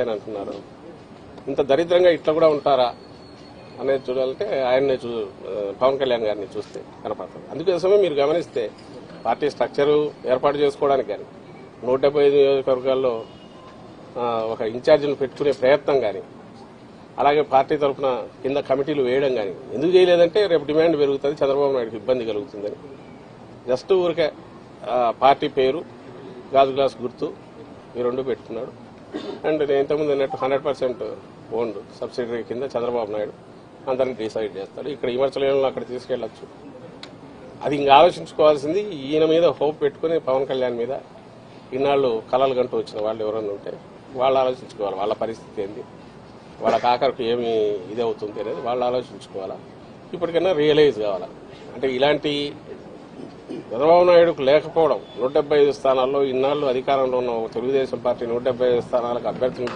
అని అంటున్నారు. ఇంత దరిద్రంగా ఇట్లా కూడా ఉంటారా అనేది చూడాలంటే ఆయన్ని పవన్ కళ్యాణ్ గారిని చూస్తే కనపడుతుంది. అందుకోసమే మీరు గమనిస్తే పార్టీ స్ట్రక్చరు ఏర్పాటు చేసుకోవడానికి కానీ 175 నియోజకవర్గాల్లో ఒక ఇన్ఛార్జిని పెట్టుకునే ప్రయత్నం కానీ, అలాగే పార్టీ తరఫున కింద కమిటీలు వేయడం కానీ ఎందుకు చేయలేదంటే రేపు డిమాండ్ పెరుగుతుంది, చంద్రబాబు నాయుడుకి ఇబ్బంది కలుగుతుందని. జస్ట్ ఊరికే పార్టీ పేరు, గాజు గ్లాస్ గుర్తు ఈ రెండు పెట్టుకున్నాడు. అండ్ నేను ఇంతకుముందు అన్నట్టు 100% ఓన్డ్ సబ్సిడరీ కింద చంద్రబాబు నాయుడు అందరిని డిసైడ్ చేస్తాడు. ఇక్కడ విమర్శలను అక్కడ తీసుకెళ్లొచ్చు. అది ఇంకా ఆలోచించుకోవాల్సింది ఈయన మీద హోప్ పెట్టుకుని పవన్ కళ్యాణ్ మీద ఇన్నాళ్ళు కలలు గంటూ వచ్చిన వాళ్ళు ఎవరన్నా ఉంటే వాళ్ళు ఆలోచించుకోవాలి. వాళ్ళ పరిస్థితి ఏంది, వాళ్ళకి ఆఖరికి ఏమి ఇది అవుతుంది అనేది వాళ్ళు ఆలోచించుకోవాలా. ఇప్పటికైనా రియలైజ్ కావాలా. అంటే ఇలాంటి చంద్రబాబు నాయుడుకు లేకపోవడం 175 స్థానాల్లో ఇన్నాళ్ళు అధికారంలో ఉన్న తెలుగుదేశం పార్టీ 175 స్థానాలకు అభ్యర్థులు